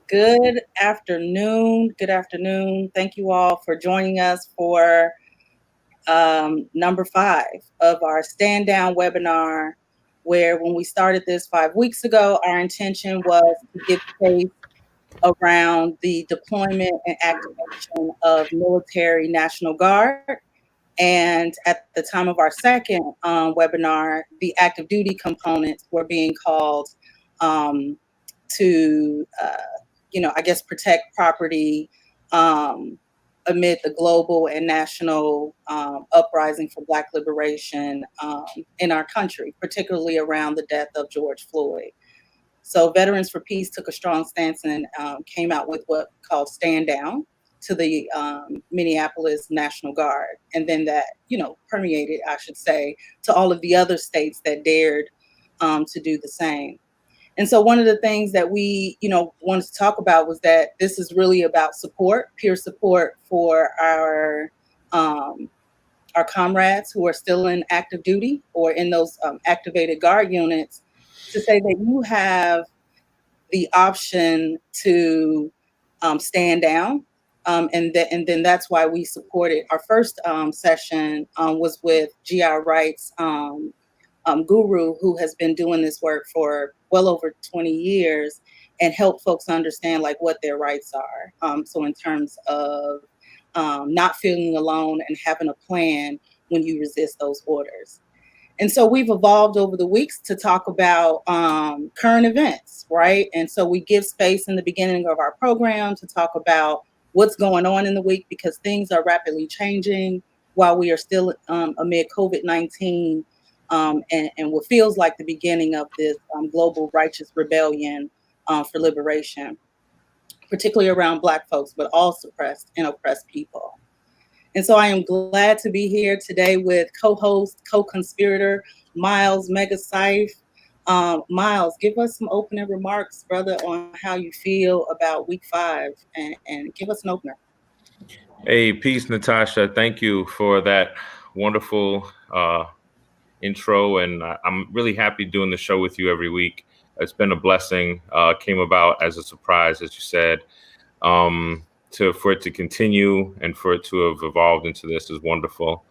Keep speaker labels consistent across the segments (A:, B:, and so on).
A: Good afternoon. Good afternoon. Thank you all for joining us for number 5 of our Stand Down webinar, where when we started this 5 weeks ago, our intention was to give space around the deployment and activation of military National Guard. And at the time of our second webinar, the active duty components were being called to I guess, protect property amid the global and national uprising for Black liberation in our country, particularly around the death of George Floyd. So Veterans for Peace took a strong stance and came out with what called Stand Down to the Minneapolis National Guard. And then that, permeated, I should say, to all of the other states that dared to do the same. And so one of the things that we, wanted to talk about was that this is really about support, peer support for our comrades who are still in active duty or in those activated guard units, to say that you have the option to stand down. And then that's why we supported. Our first session was with G.I. Wright's guru, who has been doing this work for well over 20 years and help folks understand like what their rights are. So in terms of not feeling alone and having a plan when you resist those orders. And so we've evolved over the weeks to talk about current events, right? And so we give space in the beginning of our program to talk about what's going on in the week, because things are rapidly changing while we are still amid COVID-19 and what feels like the beginning of this global righteous rebellion for liberation, particularly around Black folks, but all suppressed and oppressed people. And so I am glad to be here today with co-host, co-conspirator, Miles Megacyph. Miles, give us some opening remarks, brother, on how you feel about week 5 and give us an opener.
B: Hey, peace, Natasha. Thank you for that wonderful intro. And I'm really happy doing the show with you every week. It's been a blessing. Came about as a surprise, as you said. For it to continue and for it to have evolved into this is wonderful.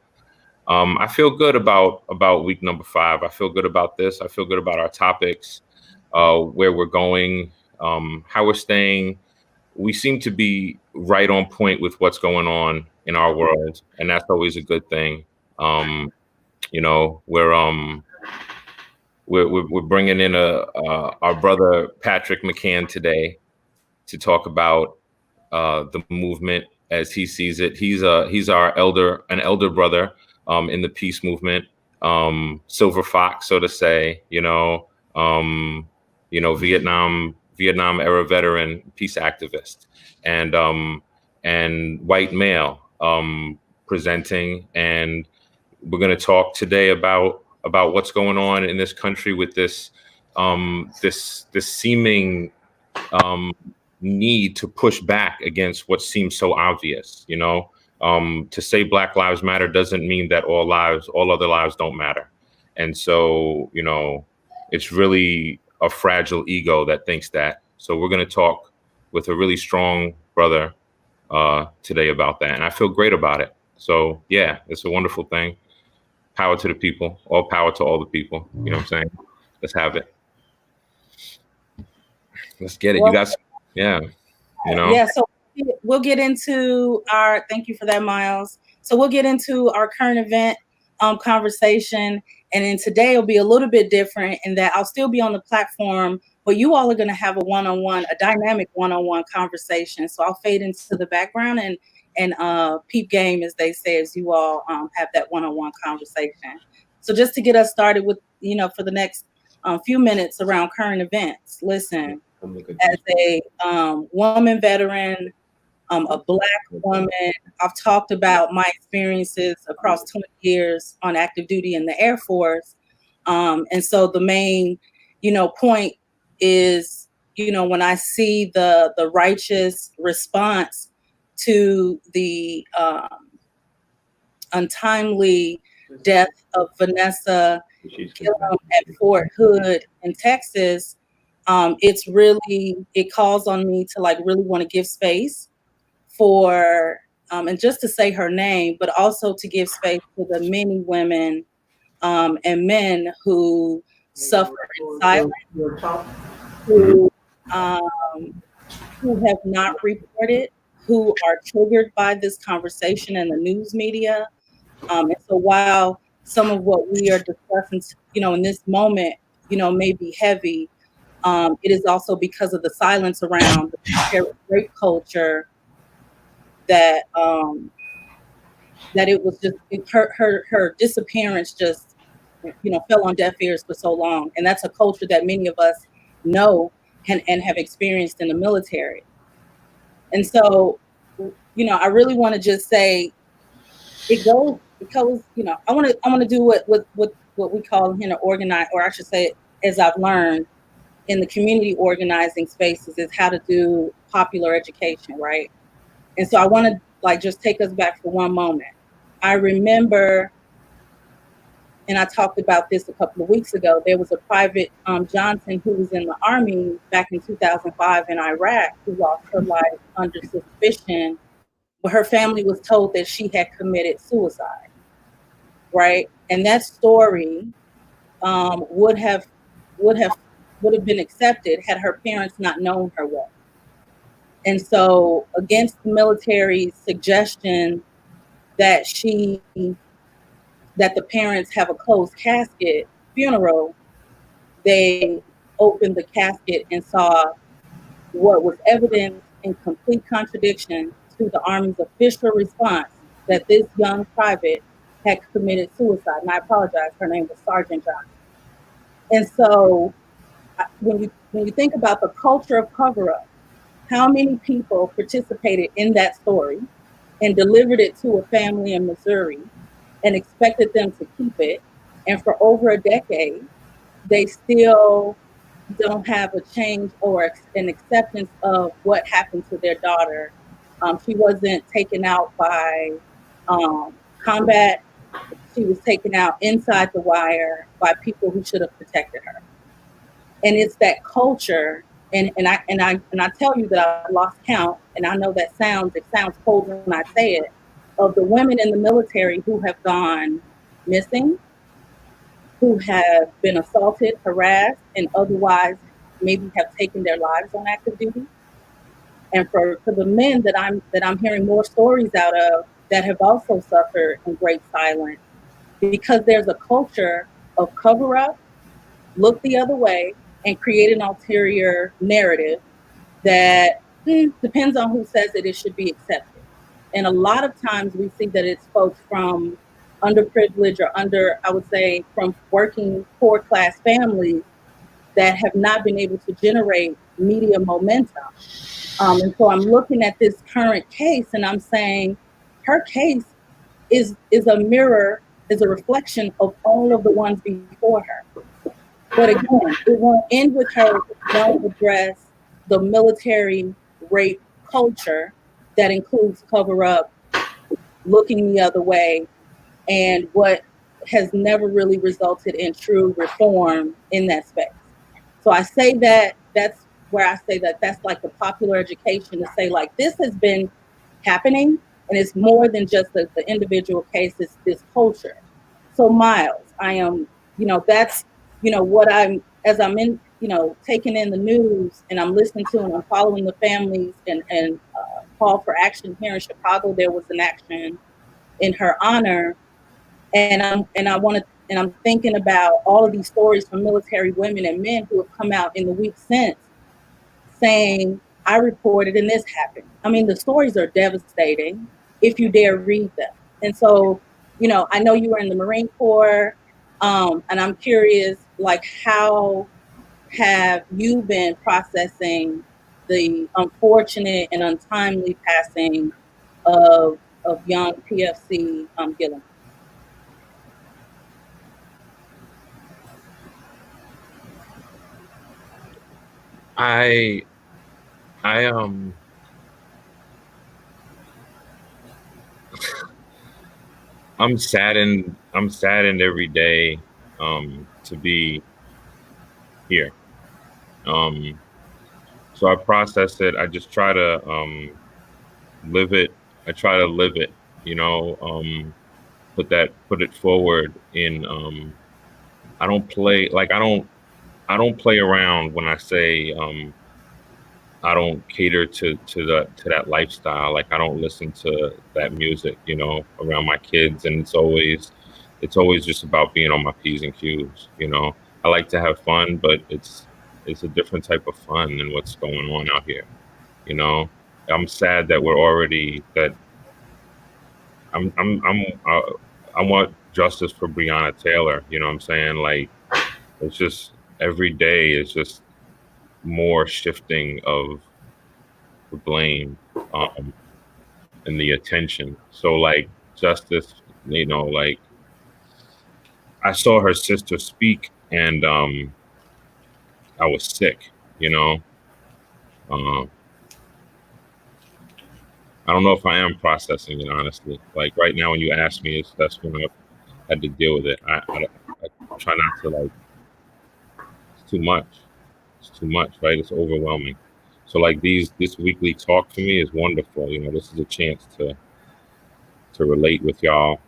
B: I feel good about week number 5. I feel good about this. I feel good about our topics, where we're going, how we're staying. We seem to be right on point with what's going on in our world, and that's always a good thing. We're bringing in our brother Patrick McCann today to talk about the movement as he sees it. He's an elder brother in the peace movement, silver fox, so to say. Vietnam era veteran, peace activist, and white male presenting. And we're going to talk today about what's going on in this country with this seeming need to push back against what seems so obvious. To say Black Lives Matter doesn't mean that all other lives don't matter. And so, it's really a fragile ego that thinks that. So we're going to talk with a really strong brother today about that. And I feel great about it. So yeah, it's a wonderful thing. Power to the people, all power to all the people. You know what I'm saying? Let's have it. Let's get it.
A: Well,
B: you guys, yeah.
A: Yeah, so we'll get into thank you for that, Miles. So we'll get into our current event conversation. And then today will be a little bit different in that I'll still be on the platform, but you all are going to have a dynamic one-on-one conversation. So I'll fade into the background and peep game, as they say, as you all have that one-on-one conversation. So just to get us started with, for the next few minutes around current events, listen, as a woman veteran, a Black woman, I've talked about my experiences across 20 years on active duty in the Air Force. And so the main, point is, when I see the righteous response to the untimely death of Vanessa at Fort Hood in Texas, it calls on me to like really want to give space for, and just to say her name, but also to give space to the many women and men who suffer in silence, who, um, who have not reported, who are triggered by this conversation and the news media. And so while some of what we are discussing, in this moment, may be heavy, it is also because of the silence around the rape culture that that it was just her disappearance just fell on deaf ears for so long, and that's a culture that many of us know and have experienced in the military. And so, I really want to just say it goes because I want to do what we call in the organize, or I should say, as I've learned in the community organizing spaces, is how to do popular education, right? And so I want to like just take us back for one moment. I remember, and I talked about this a couple of weeks ago, there was a Private Johnson who was in the Army back in 2005 in Iraq who lost her life under suspicion, but her family was told that she had committed suicide, right? And that story would have would have would have been accepted had her parents not known her well. And so, against the military's suggestion that that the parents have a closed casket funeral, they opened the casket and saw what was evidence in complete contradiction to the Army's official response that this young private had committed suicide. And I apologize, her name was Sergeant Johnson. And so when you think about the culture of cover-up, how many people participated in that story and delivered it to a family in Missouri and expected them to keep it, and for over a decade, they still don't have a change or an acceptance of what happened to their daughter. She wasn't taken out by combat. She was taken out inside the wire by people who should have protected her. And it's that culture. And I tell you that I lost count, and I know it sounds cold when I say it, of the women in the military who have gone missing, who have been assaulted, harassed, and otherwise maybe have taken their lives on active duty. And for the men that I'm hearing more stories out of that have also suffered in great silence, because there's a culture of cover up, look the other way, and create an ulterior narrative that depends on who says it should be accepted. And a lot of times we see that it's folks from underprivileged or I would say, from working poor class families that have not been able to generate media momentum. And so I'm looking at this current case and I'm saying her case is a mirror, is a reflection of all of the ones before her. But again, it won't end with her if we don't address the military rape culture that includes cover up, looking the other way, and what has never really resulted in true reform in that space. So I say that's where I say that's like the popular education, to say like this has been happening and it's more than just the individual case, it's this culture. So Miles, I am, that's, what as I'm in, taking in the news and I'm listening to and I'm following the families and call for action here in Chicago. There was an action in her honor. And I'm thinking about all of these stories from military women and men who have come out in the week since saying, I reported and this happened. I mean, the stories are devastating if you dare read them. And so, I know you were in the Marine Corps, and I'm curious, like, how have you been processing the unfortunate and untimely passing of young PFC Gilliam?
B: I I'm saddened. I'm saddened every day to be here. So I process it. I just try to live it. I try to live it, you know, put it forward in, I don't play, like, I don't play around when I say, I don't cater to that lifestyle. Like, I don't listen to that music, you know, around my kids. And it's always just about being on my P's and Q's, you know. I like to have fun, but it's a different type of fun than what's going on out here, you know. I'm sad that we're already that I'm I want justice for Breonna Taylor, you know what I'm saying? Like, it's just every day is just more shifting of the blame, and the attention. So, like, justice, you know, like, I saw her sister speak, and I was sick, you know. Um, I don't know if I am processing it, honestly. Like, right now, when you ask me, that's when I had to deal with it. I try not to, like, it's too much. It's too much, right? It's overwhelming. So, like, this weekly talk for me is wonderful. You know, this is a chance to relate with y'all.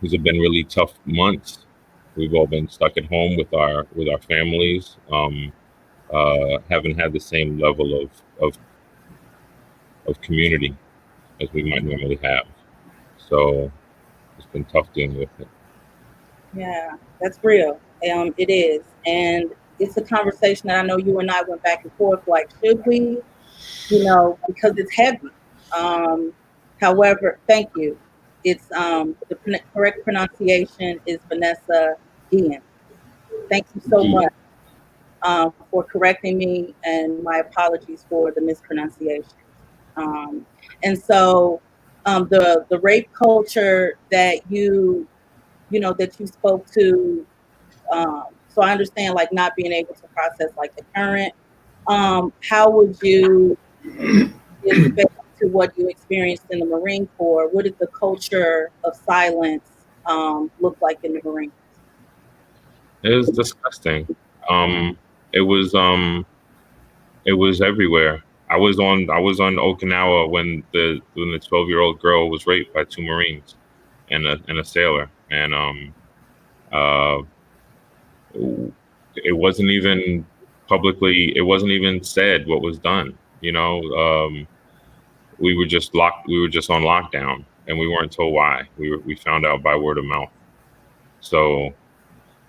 B: These have been really tough months. We've all been stuck at home with our families. Haven't had the same level of community as we might normally have. So it's been tough dealing with it.
A: Yeah, that's real. It is. And it's a conversation that I know you and I went back and forth, like, should we, because it's heavy. However, thank you. It's the correct pronunciation is Vanessa Guillen. Thank you so much for correcting me, and my apologies for the mispronunciation. And so the rape culture that that you spoke to, so I understand, like, not being able to process, like, the current. How would you expect to what you experienced in the Marine Corps? What did the culture of silence look like in the Marines?
B: It was disgusting. Um, it was um, it was everywhere. I was on Okinawa when the 12-year-old girl was raped by two Marines and a sailor, and uh, it wasn't even publicly. It wasn't even said what was done. You know, we were just locked. We were just on lockdown, and we weren't told why. We found out by word of mouth. So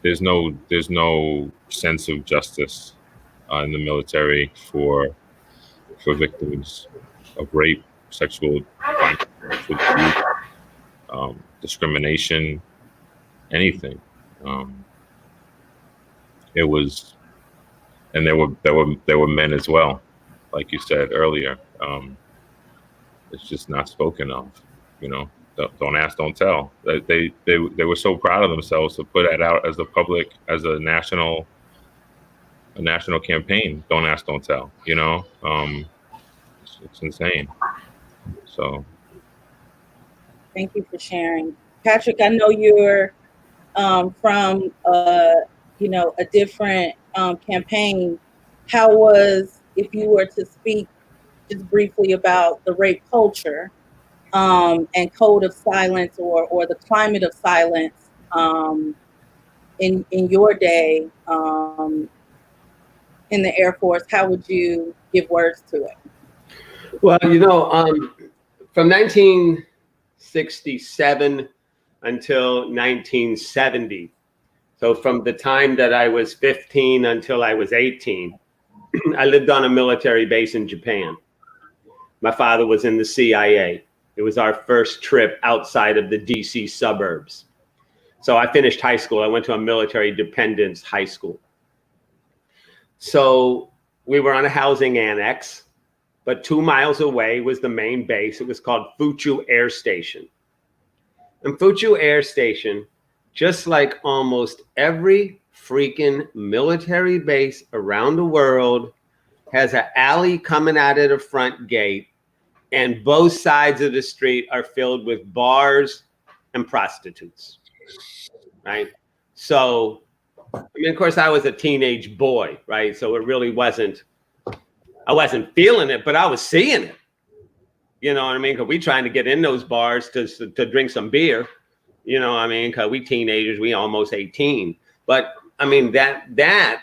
B: there's no sense of justice in the military for victims of rape, sexual violence, sexual abuse, discrimination, anything. Um, it was, and there were men as well, like you said earlier. It's just not spoken of, you know. Don't ask, don't tell. They were so proud of themselves to put that out as a public, as a national campaign. Don't ask, don't tell. You know, it's insane. So
A: Thank you for sharing. Patrick, I know you're from a different campaign. How was, if you were to speak just briefly about the rape culture and code of silence, or the climate of silence in your day in the Air Force? How would you give words to it?
C: Well, from 1967 until 1970, so from the time that I was 15 until I was 18, I lived on a military base in Japan. My father was in the CIA. It was our first trip outside of the DC suburbs. So I finished high school. I went to a military dependence high school. So we were on a housing annex, but 2 miles away was the main base. It was called Fuchu Air Station. And Fuchu Air Station, just like almost every freaking military base around the world, has an alley coming out of the front gate, and both sides of the street are filled with bars and prostitutes, right? So I mean, of course, I was a teenage boy, right? So it really wasn't, I wasn't feeling it, but I was seeing it. You know what I mean? Because we trying to get in those bars to drink some beer. You know what I mean? Because we teenagers, we almost 18. But I mean, that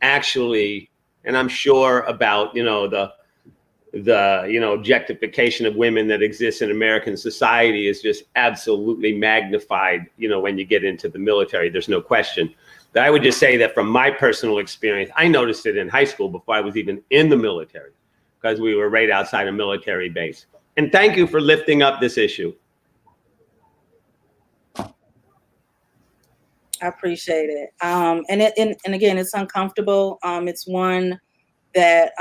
C: actually, and I'm sure about, you know, the you know, objectification of women that exists in American society is just absolutely magnified, you know, when you get into the military. There's no question. But I would just say that from my personal experience, I noticed it in high school before I was even in the military, because we were right outside a military base. And thank you for lifting up this issue.
A: I appreciate it. And again, it's uncomfortable. It's one that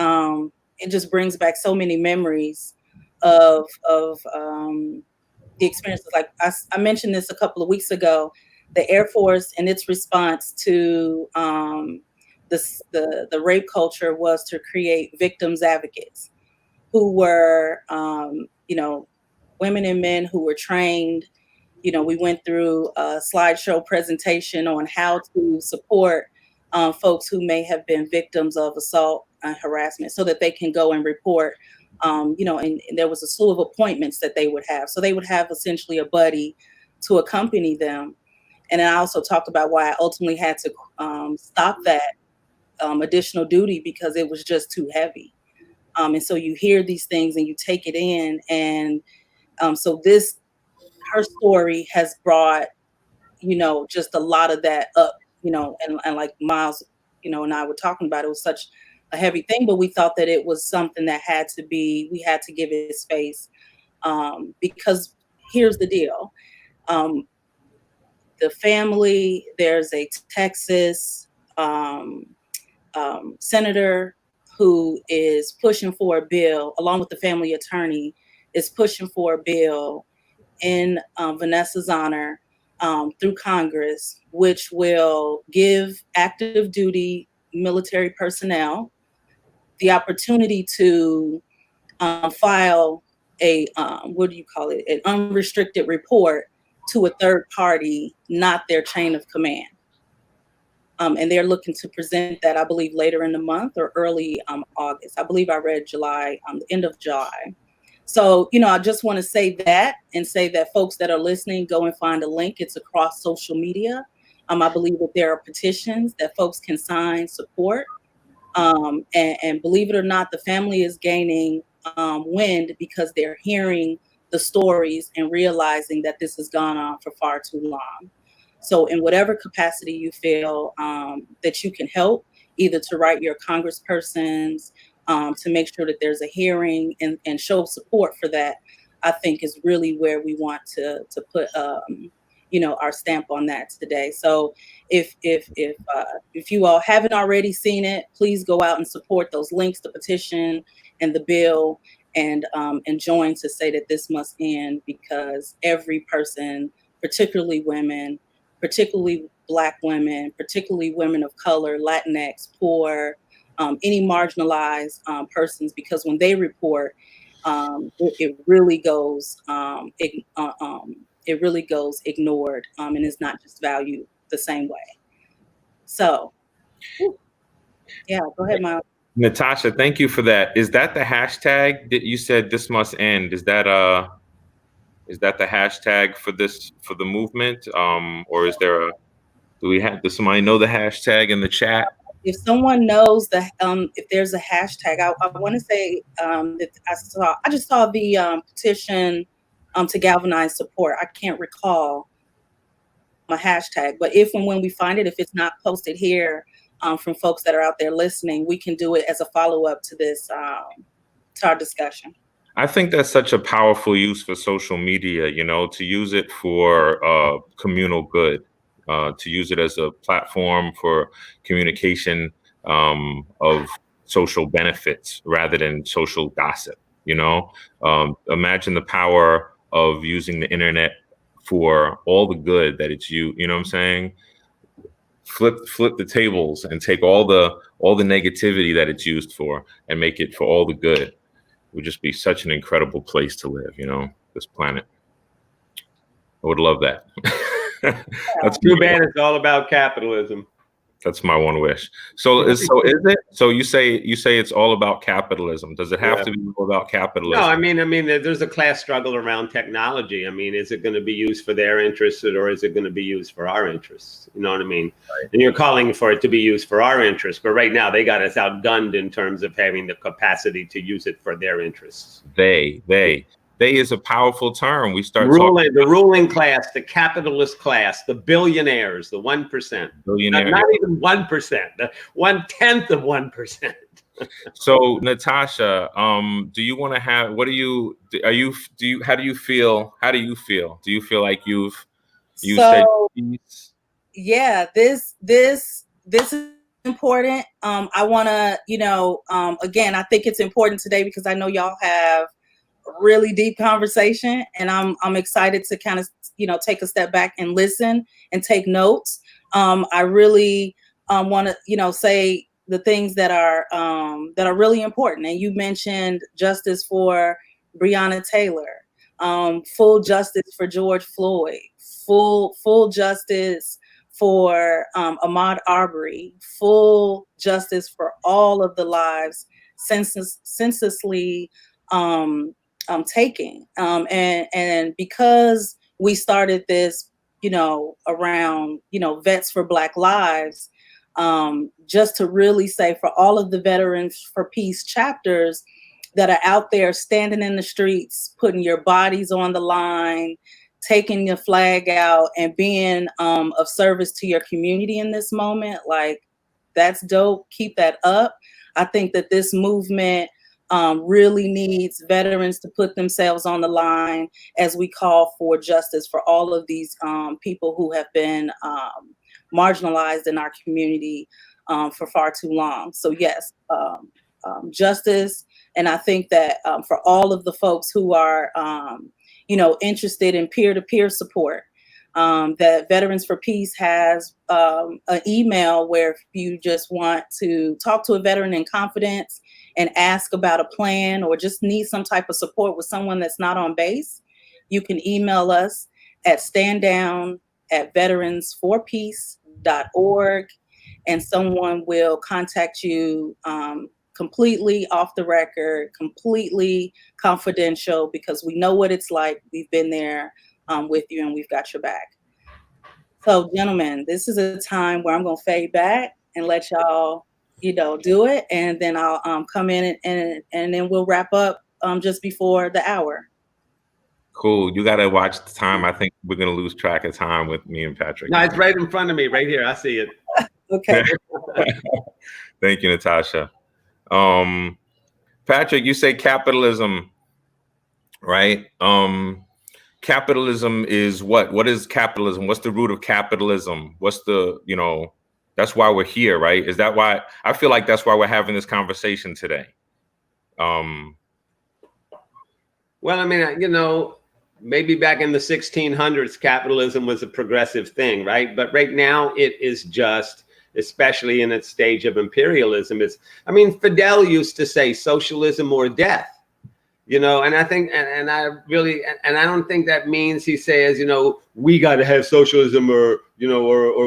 A: it just brings back so many memories of the experiences. Like I mentioned this a couple of weeks ago, the Air Force and its response to the rape culture was to create victims advocates who were, you know, women and men who were trained. You know, we went through a slideshow presentation on how to support folks who may have been victims of assault and harassment so that they can go and report. You know, and there was a slew of appointments that they would have. So they would have essentially a buddy to accompany them. And then I also talked about why I ultimately had to stop that additional duty, because it was just too heavy. And so you hear these things and you take it in. And so her story has brought, you know, just a lot of that up, you know, and like Miles, you know, and I were talking about, it was such a heavy thing, but we thought that it was something that we had to give it space, because here's the deal. The family, there's a Texas senator who is pushing for a bill, along with the family attorney, is pushing for a bill in Vanessa's honor through Congress, which will give active duty military personnel the opportunity to file a, an unrestricted report to a third party, not their chain of command. And they're looking to present that, I believe, later in the month or early August. I believe I read July, the end of July. So, you know, I just want to say that, and say that folks that are listening, go and find a link. It's across social media. I believe that there are petitions that folks can sign, support. And believe it or not, the family is gaining wind because they're hearing the stories and realizing that this has gone on for far too long. So in whatever capacity you feel that you can help, either to write your congresspersons, to make sure that there's a hearing and show support for that, I think is really where we want to put you know, our stamp on that today. So if you all haven't already seen it, please go out and support those links, the petition and the bill, and join to say that this must end, because every person, particularly women, particularly Black women, particularly women of color, Latinx, poor, any marginalized persons, because when they report, it really goes ignored, and is not just valued the same way. So, yeah, go ahead, Miles.
B: Natasha, thank you for that. Is that the hashtag that you said this must end? Is that the hashtag for the movement? Or is there does somebody know the hashtag in the chat?
A: If someone knows if there's a hashtag, I want to say that I just saw the petition to galvanize support. I can't recall a hashtag, but if and when we find it, if it's not posted here from folks that are out there listening, we can do it as a follow-up to this, to our discussion.
B: I think that's such a powerful use for social media, you know, to use it for communal good, to use it as a platform for communication of social benefits rather than social gossip, you know. Imagine the power of using the internet for all the good that it's you know what I'm saying? Flip the tables and take all the negativity that it's used for and make it for all the good. It would just be such an incredible place to live, you know, this planet. I would love that.
C: That's too bad it's all about capitalism.
B: That's my one wish. So is it? So you say it's all about capitalism. Does it have to be all about capitalism?
C: No, I mean, there's a class struggle around technology. I mean, is it going to be used for their interests or is it going to be used for our interests? You know what I mean? Right. And you're calling for it to be used for our interests, but right now they got us outgunned in terms of having the capacity to use it for their interests.
B: They is a powerful term. We start
C: talking the ruling class, the capitalist class, the billionaires, the 1%. Not even 1%, the 1/10 of 1%.
B: So Natasha, do you want to have? How do you feel? Do you feel like you've said peace?
A: Yeah, this is important. I want to, again, I think it's important today because I know y'all have really deep conversation, and I'm excited to kind of take a step back and listen and take notes. I really want to say the things that are really important. And you mentioned justice for Breonna Taylor, full justice for George Floyd, full justice for Ahmaud Arbery, full justice for all of the lives senselessly taking. And because we started this, around, Vets for Black Lives, just to really say for all of the Veterans for Peace chapters that are out there standing in the streets, putting your bodies on the line, taking your flag out and being of service to your community in this moment, like, that's dope. Keep that up. I think that this movement really needs veterans to put themselves on the line as we call for justice for all of these people who have been marginalized in our community for far too long. So yes, justice. And I think that for all of the folks who are, interested in peer-to-peer support, that Veterans for Peace has an email where if you just want to talk to a veteran in confidence and ask about a plan or just need some type of support with someone that's not on base, you can email us at standdown@veteransforpeace.org, and someone will contact you completely off the record, completely confidential, because we know what it's like. We've been there with you and we've got your back. So gentlemen, this is a time where I'm going to fade back and let y'all, do it. And then I'll come in and then we'll wrap up just before the hour.
B: Cool. You got to watch the time. I think we're going to lose track of time with me and Patrick.
C: No, it's right in front of me, right here. I see it.
A: Okay.
B: Thank you, Natasha. Patrick, you say capitalism, right? Capitalism is what? What is capitalism? What's the root of capitalism? What's the, that's why we're here, right? Is that why? I feel like that's why we're having this conversation today.
C: Well, I mean, maybe back in the 1600s, capitalism was a progressive thing, right? But right now it is just, especially in its stage of imperialism, Fidel used to say socialism or death. And I think, and I don't think that means he says, we got to have socialism or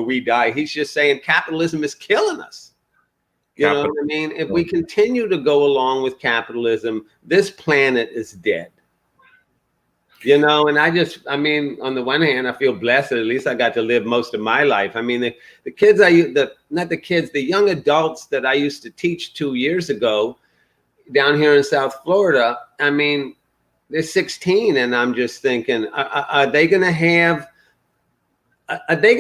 C: we die. He's just saying capitalism is killing us. You know what I mean? If we continue to go along with capitalism, this planet is dead. And on the one hand, I feel blessed that at least I got to live most of my life. The kids the young adults that I used to teach 2 years ago down here in South Florida, they're 16, and I'm just thinking, are they going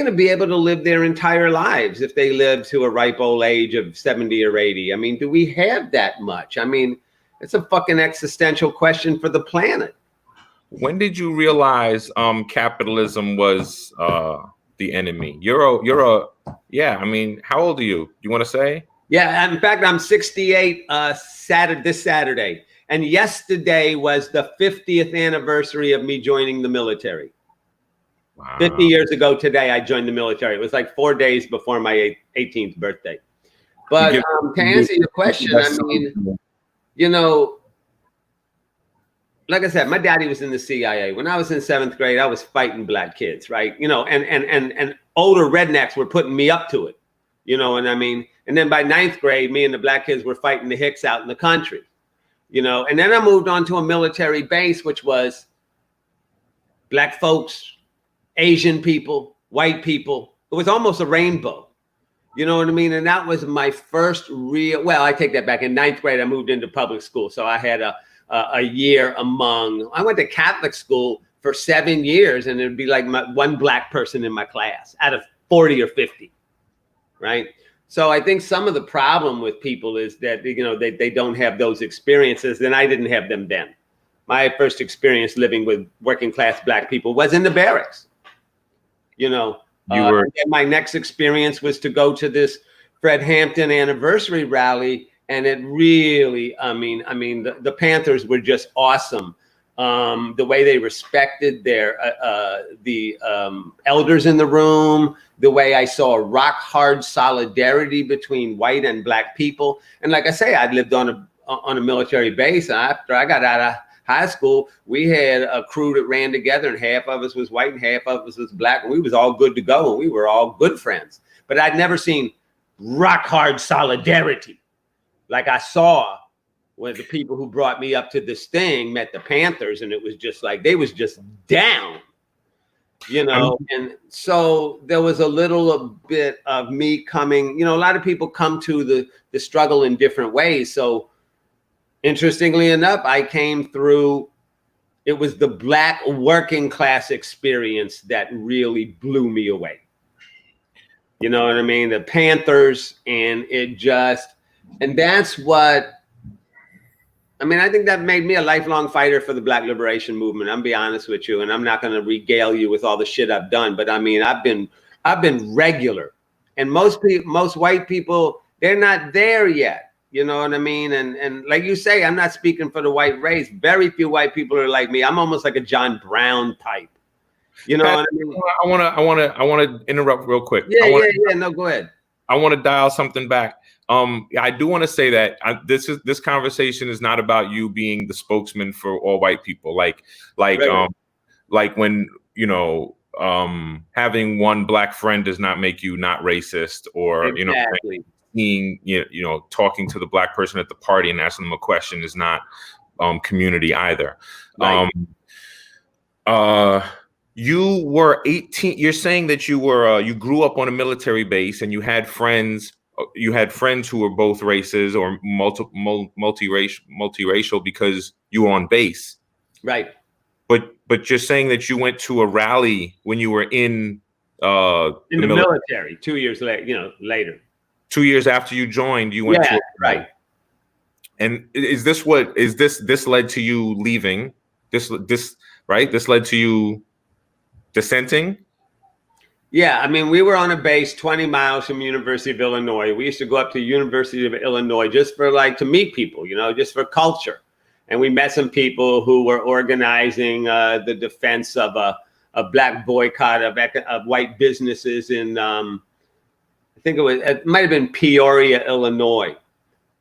C: to be able to live their entire lives if they live to a ripe old age of 70 or 80? Do we have that much? It's a fucking existential question for the planet.
B: When did you realize capitalism was the enemy? How old are you? You want to say?
C: Yeah, in fact, I'm 68 this Saturday. And yesterday was the 50th anniversary of me joining the military. Wow. 50 years ago today, I joined the military. It was like 4 days before my 18th birthday. But to answer your question, like I said, my daddy was in the CIA. When I was in 7th grade, I was fighting black kids, right? And older rednecks were putting me up to it. You know what I mean? And then by ninth grade, me and the black kids were fighting the Hicks out in the country, you know. And then I moved on to a military base, which was black folks, Asian people, white people. It was almost a rainbow. You know what I mean? And that was my first real, well, I take that back. In ninth grade, I moved into public school. So I had a year I went to Catholic school for 7 years, and it'd be like one black person in my class out of 40 or 50, right? So I think some of the problem with people is that, you know, they don't have those experiences, and I didn't have them then. My first experience living with working class black people was in the barracks, you know. And my next experience was to go to this Fred Hampton anniversary rally, and it really, I mean, the Panthers were just awesome. The way they respected the elders in the room, the way I saw a rock hard solidarity between white and black people. And like I say, I'd lived on a military base. After I got out of high school, we had a crew that ran together, and half of us was white and half of us was black, and we was all good to go, and we were all good friends. But I'd never seen rock hard solidarity like I saw when the people who brought me up to this thing met the Panthers, and it was just like they was just down, you know. And so there was a bit of me coming, you know, a lot of people come to the struggle in different ways. So interestingly enough, I came through, it was the black working class experience that really blew me away. You know what I mean? The Panthers, and that's what, I mean, I think that made me a lifelong fighter for the Black liberation movement. I'm be honest with you, and I'm not going to regale you with all the shit I've done, but I mean, I've been regular, and most white people, they're not there yet. You know what I mean? And like you say, I'm not speaking for the white race. Very few white people are like me. I'm almost like a John Brown type. You know what I mean?
B: I want to interrupt real quick.
C: Yeah. No, go ahead.
B: I want to dial something back. I do want to say that this conversation is not about you being the spokesman for all white people. Like when, you know, having one black friend does not make you not racist, or
C: exactly.
B: You know, talking to the black person at the party and asking them a question is not community either.
C: Right.
B: You were 18. You're saying that you were you grew up on a military base, and you had friends. You had friends who were both races or multiracial because you were on base,
C: right?
B: But you're saying that you went to a rally when you were in the
C: military 2 years later.
B: 2 years after you joined, you went to
C: right.
B: And this led to you leaving? This led to you dissenting?
C: Yeah, I mean, we were on a base 20 miles from University of Illinois. We used to go up to University of Illinois just for to meet people, you know, just for culture. And we met some people who were organizing the defense of a black boycott of white businesses in, I think it might have been Peoria, Illinois.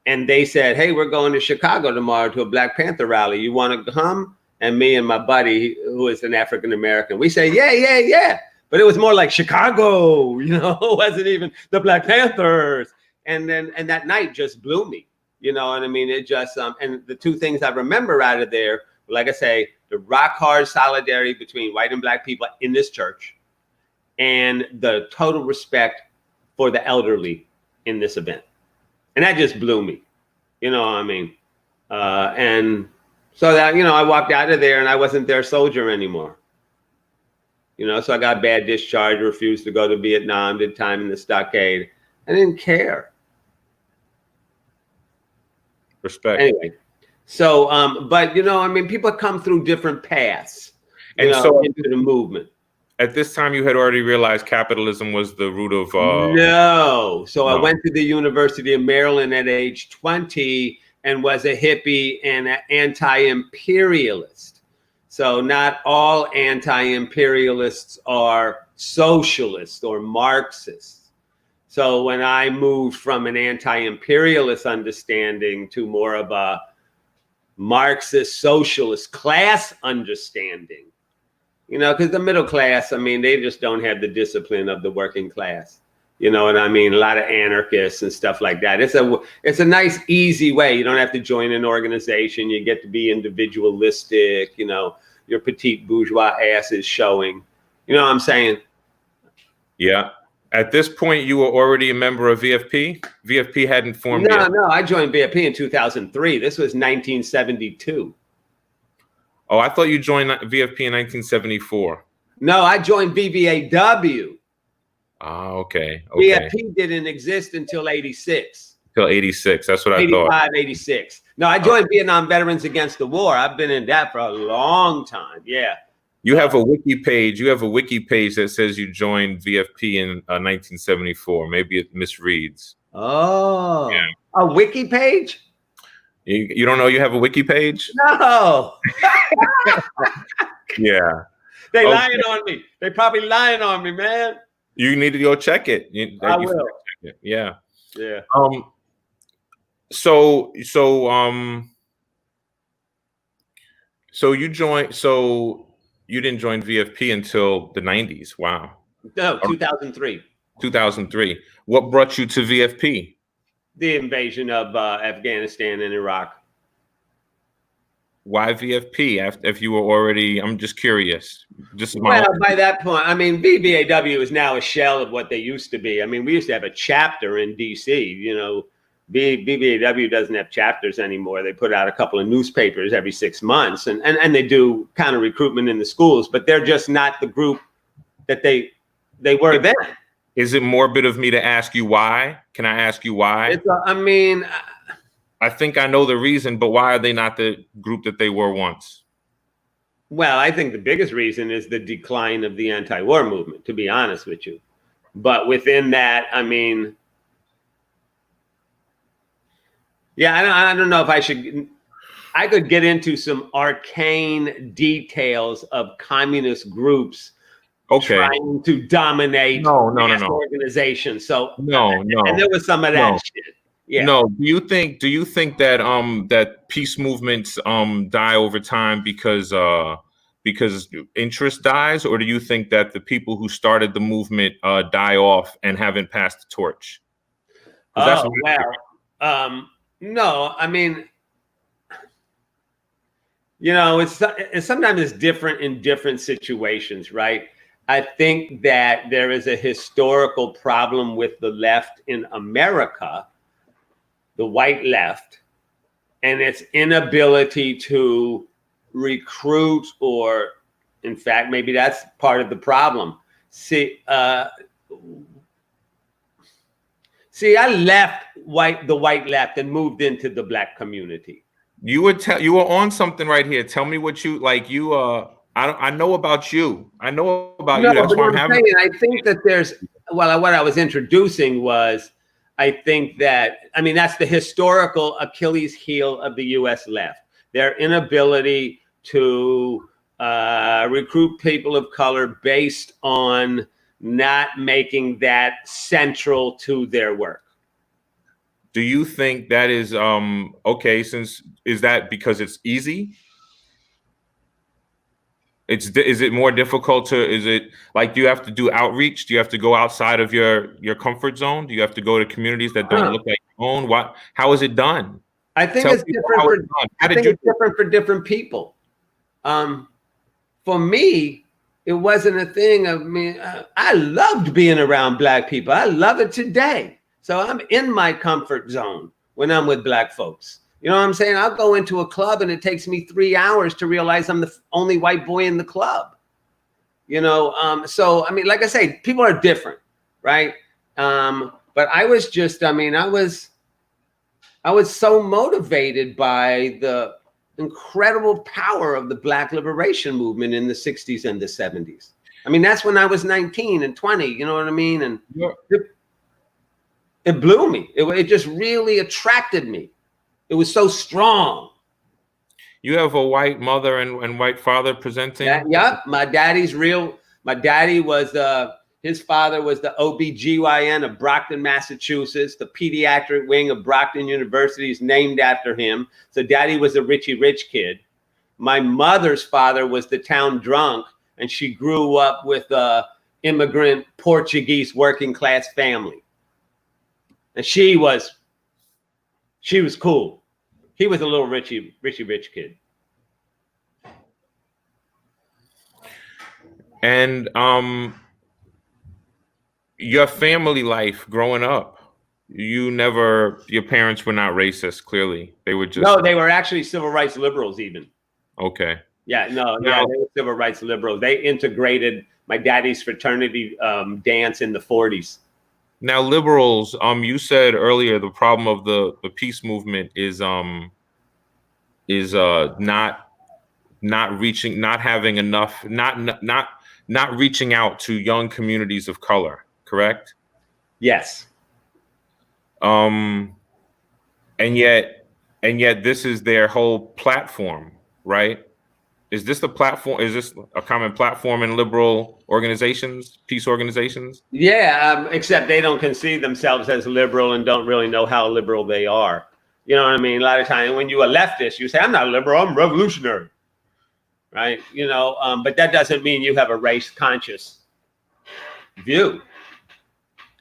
C: And they said, hey, we're going to Chicago tomorrow to a Black Panther rally. You want to come? And me and my buddy, who is an African-American, we say, yeah. But it was more like Chicago, you know, it wasn't even the Black Panthers. And that night just blew me, you know what I mean? It just, and the two things I remember out of there, like I say, the rock hard solidarity between white and black people in this church, and the total respect for the elderly in this event. And that just blew me, you know what I mean? And so that, you know, I walked out of there and I wasn't their soldier anymore. You know, so I got bad discharge, refused to go to Vietnam, did time in the stockade. I didn't care.
B: Respect.
C: Anyway, so, but, you know, I mean, people come through different paths, into the movement.
B: At this time, you had already realized capitalism was the root of...
C: No. So I went to the University of Maryland at age 20 and was a hippie and an anti-imperialist. So not all anti-imperialists are socialists or Marxists. So when I moved from an anti-imperialist understanding to more of a Marxist socialist class understanding, you know, because the middle class, I mean, they just don't have the discipline of the working class. You know what I mean? A lot of anarchists and stuff like that. It's a nice, easy way. You don't have to join an organization. You get to be individualistic. You know, your petite bourgeois ass is showing. You know what I'm saying?
B: Yeah. At this point, you were already a member of VFP? VFP hadn't formed yet.
C: No, I joined VFP in 2003. This was 1972.
B: Oh, I thought you joined VFP in 1974.
C: No, I joined VVAW.
B: Ah, okay.
C: VFP didn't exist until 86.
B: Till 86. That's what I thought.
C: 85, 86. No, I joined Vietnam Veterans Against the War. I've been in that for a long time. Yeah.
B: You have a wiki page. You have a wiki page that says you joined VFP in 1974. Maybe it misreads.
C: Oh,
B: yeah.
C: A wiki page?
B: You don't know you have a wiki page?
C: No.
B: Yeah.
C: They lying on me. They probably lying on me, man.
B: You need to go check it.
C: I will.
B: Check it. Yeah.
C: Yeah.
B: So you joined. So you didn't join VFP until the 90s. Wow.
C: No, 2003.
B: 2003. What brought you to VFP?
C: The invasion of Afghanistan and Iraq.
B: Why VFP? If you were already, I'm just curious.
C: By that point, I mean, VVAW is now a shell of what they used to be. I mean, we used to have a chapter in DC. You know, VVAW doesn't have chapters anymore. They put out a couple of newspapers every 6 months, and they do kind of recruitment in the schools, but they're just not the group that they were then.
B: Is it morbid of me to ask you why? Can I ask you why?
C: I
B: think I know the reason, but why are they not the group that they were once?
C: Well, I think the biggest reason is the decline of the anti-war movement, to be honest with you. But within that, I mean, yeah, I don't know if I could get into some arcane details of communist groups trying to dominate organizations. So
B: no.
C: And there was some of that shit. Yeah.
B: No. Do you think that that peace movements die over time because interest dies, or do you think that the people who started the movement die off and haven't passed the torch?
C: No, I mean, you know, it's sometimes it's different in different situations, right? I think that there is a historical problem with the left in America, the white left, and its inability to recruit, or in fact, maybe that's part of the problem. See, I left the white left and moved into the black community.
B: You were on something right here. Tell me what you like. I know about you. I know about you. That's why I'm having.
C: I think that what I was introducing was, I think that, I mean, that's the historical Achilles heel of the U.S. left. Their inability to recruit people of color based on not making that central to their work.
B: Do you think that is okay? Is that because it's easy? Is it more difficult is it like, do you have to do outreach? Do you have to go outside of your comfort zone? Do you have to go to communities that don't look like your own? How is it done?
C: I think it's different. It's different for different people. For me, it wasn't a thing of me. I loved being around black people. I love it today. So I'm in my comfort zone when I'm with black folks. You know what I'm saying? I'll go into a club and it takes me 3 hours to realize I'm the only white boy in the club. You know, so, I mean, like I say, people are different, right? But I was just, I mean, I was so motivated by the incredible power of the Black liberation movement in the 60s and the 70s. I mean, that's when I was 19 and 20, you know what I mean? And it blew me. It just really attracted me. It was so strong.
B: You have a white mother and white father presenting?
C: Yep. My daddy was, his father was the OBGYN of Brockton, Massachusetts. The pediatric wing of Brockton University is named after him. So daddy was a Richie Rich kid. My mother's father was the town drunk, and she grew up with immigrant Portuguese working class family. And she was cool. He was a little rich kid.
B: And your family life growing up, your parents were not racist, clearly. They were just...
C: No, they were actually civil rights liberals even.
B: Okay.
C: Yeah, they were civil rights liberals. They integrated my daddy's fraternity dance in the 40s.
B: Now, liberals, you said earlier the problem of the peace movement is not reaching, not having enough, not reaching out to young communities of color, correct?
C: Yes.
B: And yet this is their whole platform, right? Is this the platform? Is this a common platform in liberal organizations, peace organizations?
C: Yeah, except they don't conceive themselves as liberal and don't really know how liberal they are. You know what I mean? A lot of times when you're a leftist, you say, I'm not liberal, I'm revolutionary. Right? You know, but that doesn't mean you have a race conscious view.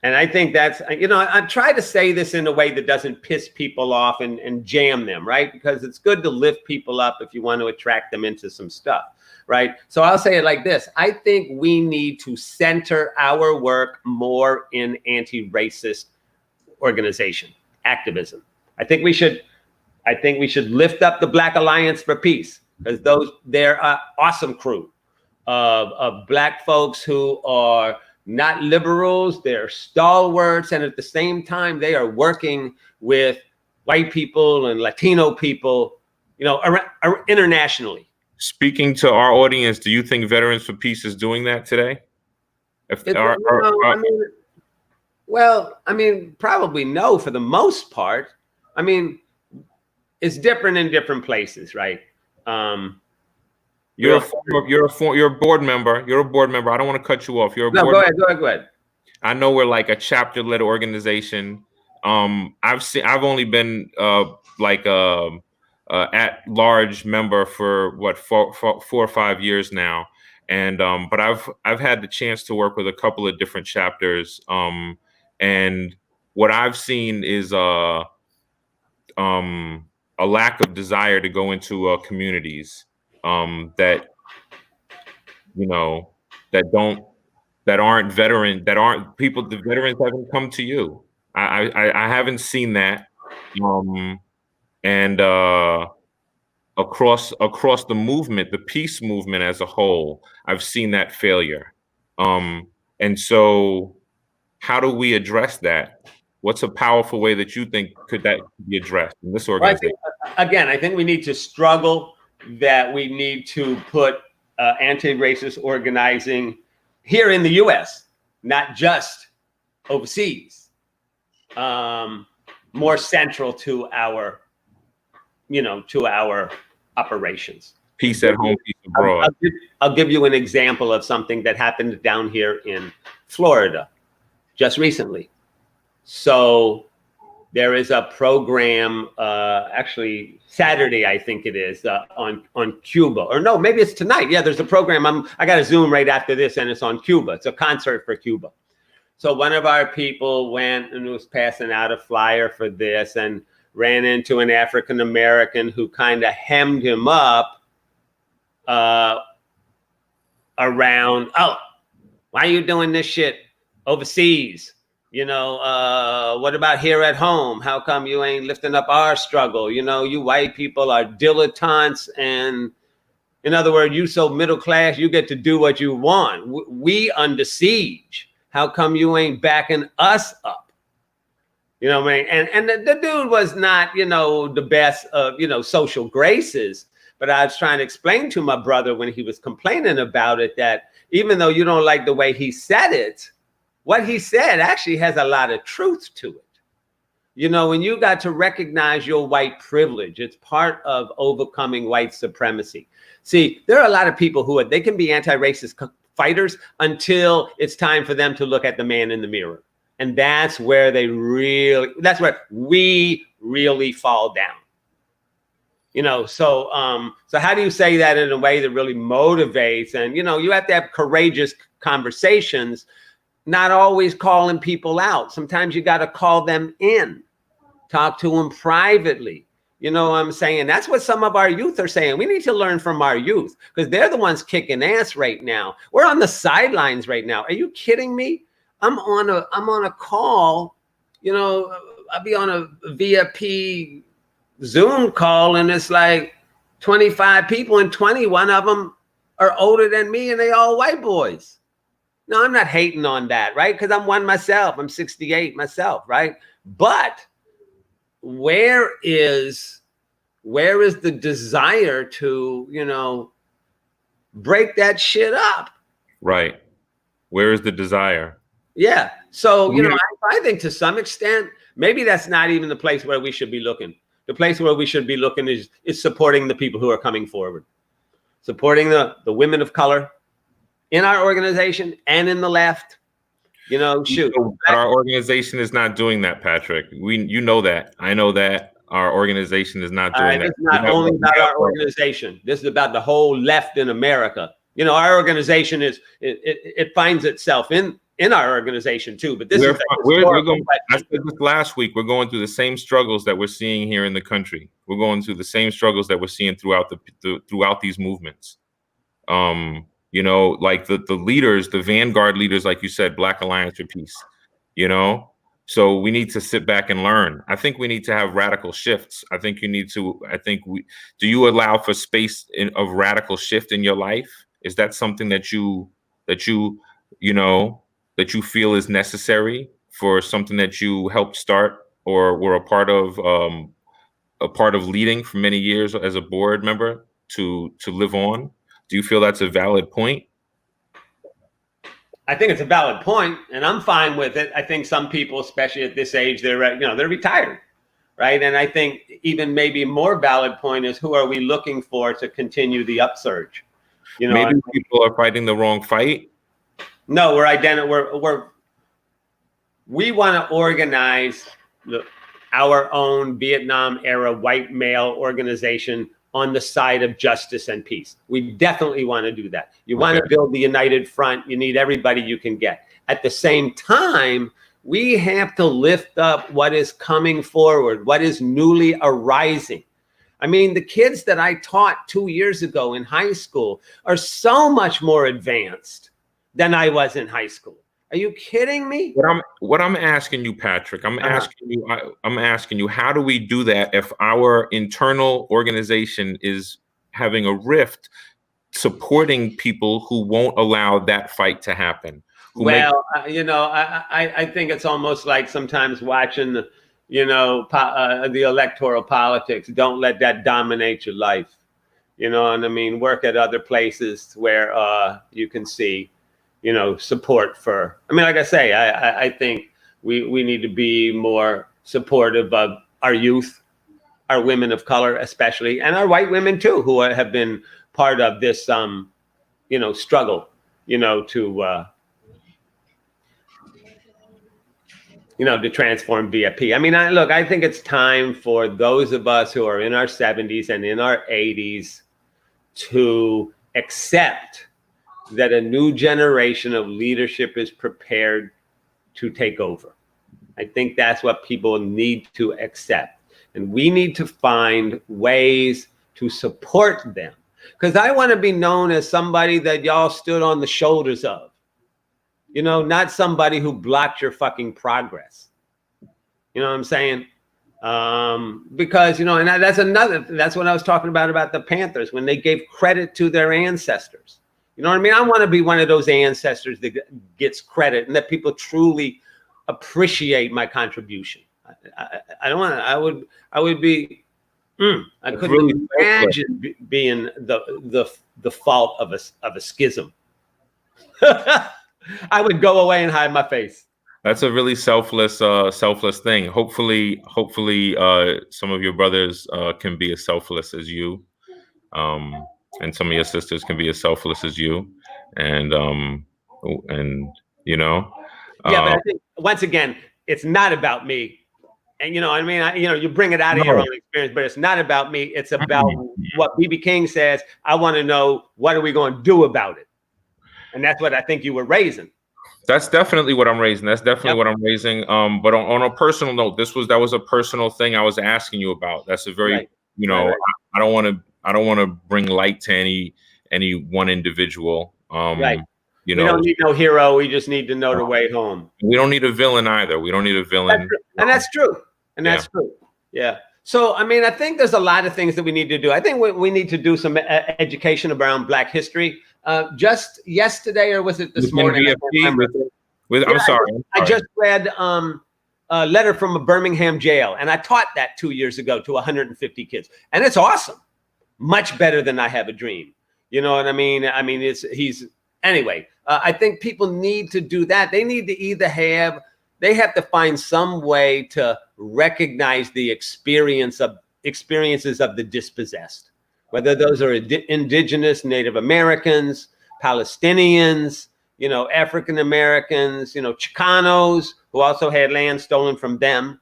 C: And I think that's, you know, I try to say this in a way that doesn't piss people off and jam them, right? Because it's good to lift people up if you want to attract them into some stuff, right? So I'll say it like this. I think we need to center our work more in anti-racist organization, activism. I think we should lift up the Black Alliance for Peace, because they're an awesome crew of Black folks who are not liberals, they're stalwarts, and at the same time, they are working with white people and Latino people, you know, internationally.
B: Speaking to our audience, do you think Veterans for Peace is doing that today?
C: Probably no, for the most part. I mean, it's different in different places, right?
B: You're a board member. You're a board member. I don't want to cut you off. Go
C: ahead.
B: I know we're like a chapter-led organization. I've only been at-large member for what 4 or 5 years now, and but I've had the chance to work with a couple of different chapters. And what I've seen is a lack of desire to go into communities that aren't people. The veterans haven't come to you. I haven't seen that, and across the movement, the peace movement as a whole, I've seen that failure. And so, how do we address that? What's a powerful way that you think could that be addressed in this organization?
C: I think we need to struggle. That we need to put anti-racist organizing here in the U.S., not just overseas, more central to our, operations.
B: Peace at home, peace abroad.
C: I'll give you an example of something that happened down here in Florida just recently. So there is a program, actually Saturday, I think it is, on Cuba. Or no, maybe it's tonight. Yeah, there's a program. I got a Zoom right after this, and it's on Cuba. It's a concert for Cuba. So one of our people went and was passing out a flyer for this and ran into an African-American who kind of hemmed him up around, oh, why are you doing this shit overseas? What about here at home? How come you ain't lifting up our struggle? You white people are dilettantes, and in other words, you so middle class, you get to do what you want. We under siege. How come you ain't backing us up? You know what I mean? And the dude was not, the best of, social graces. But I was trying to explain to my brother when he was complaining about it that even though you don't like the way he said it, what he said actually has a lot of truth to it. When you got to recognize your white privilege, it's part of overcoming white supremacy. See, there are a lot of people they can be anti-racist fighters until it's time for them to look at the man in the mirror. And that's where we really fall down. So how do you say that in a way that really motivates? And you have to have courageous conversations, not always calling people out. Sometimes you got to call them in, talk to them privately. You know what I'm saying? That's what some of our youth are saying. We need to learn from our youth, because they're the ones kicking ass right now. We're on the sidelines right now. Are you kidding me? I'm on a call, I'll be on a VIP Zoom call, and it's like 25 people, and 21 of them are older than me, and they all white boys. No, I'm not hating on that, right? Because I'm one myself. I'm 68 myself, right? But where is the desire to, break that shit up?
B: Right. Where is the desire?
C: Yeah. So, I think to some extent, maybe that's not even the place where we should be looking. The place where we should be looking is supporting the people who are coming forward, supporting the women of color in our organization and in the left. Shoot.
B: But our organization is not doing that, Patrick. You know that. I know that our organization is not doing that.
C: It's not only about our organization. This is about the whole left in America. Our organization it finds itself in our organization too. But we're
B: going. I said this last week. We're going through the same struggles that we're seeing here in the country. We're going through the same struggles that we're seeing throughout these movements. Like the leaders, the vanguard leaders, like you said, Black Alliance for Peace, so we need to sit back and learn. I think we need to have radical shifts. Do you allow for space of radical shift in your life? Is that something that you feel is necessary for something that you helped start or were a part of leading for many years as a board member to live on? Do you feel that's a valid point?
C: I think it's a valid point, and I'm fine with it. I think some people, especially at this age, they're retired, right? And I think even maybe a more valid point is, who are we looking for to continue the upsurge?
B: Maybe people are fighting the wrong fight.
C: No, we want to organize our own Vietnam era white male organization on the side of justice and peace. We definitely want to do that. You want to build the united front. You need everybody you can get. At the same time, we have to lift up what is coming forward, what is newly arising. I mean, the kids that I taught 2 years ago in high school are so much more advanced than I was in high school. Are you kidding me?
B: What I'm asking you, Patrick, I'm asking you, how do we do that if our internal organization is having a rift supporting people who won't allow that fight to happen?
C: I think it's almost like sometimes watching the electoral politics. Don't let that dominate your life. You know what I mean? Work at other places where you can see support for. I mean, like I say, I think we need to be more supportive of our youth, our women of color especially, and our white women too, who have been part of this struggle, to transform VIP. I mean, I think it's time for those of us who are in our 70s and in our 80s to accept that a new generation of leadership is prepared to take over. I think that's what people need to accept. And we need to find ways to support them. Because I want to be known as somebody that y'all stood on the shoulders of. Not somebody who blocked your fucking progress. You know what I'm saying? Because, and that's what I was talking about the Panthers, when they gave credit to their ancestors. You know what I mean? I want to be one of those ancestors that gets credit and that people truly appreciate my contribution. I don't want to. I would be. I couldn't really imagine being the fault of a schism. I would go away and hide my face.
B: That's a really selfless thing. Hopefully, some of your brothers can be as selfless as you. And some of your sisters can be as selfless as you, and
C: but I think once again, it's not about me, And I mean, you bring it out of your own experience, but it's not about me. It's about what B.B. King says. I want to know, what are we going to do about it? And that's what I think you were raising.
B: That's definitely what I'm raising. That's definitely what I'm raising. But on a personal note, that was a personal thing I was asking you about. That's a very, I don't want to bring light to any one individual.
C: We don't need no hero. We just need to know the way home.
B: We don't need a villain either. We don't need a villain.
C: That's true. That's true. Yeah. So, I mean, I think there's a lot of things that we need to do. I think we need to do some education around Black history. Just yesterday, or was it this morning?
B: I'm sorry.
C: I just read a letter from a Birmingham jail, and I taught that 2 years ago to 150 kids, and it's awesome. Much better than I Have a Dream. You know what I mean? I mean, anyway. I think people need to do that. They need to they have to find some way to recognize the experiences of the dispossessed, whether those are indigenous, Native Americans, Palestinians, African Americans, Chicanos, who also had land stolen from them,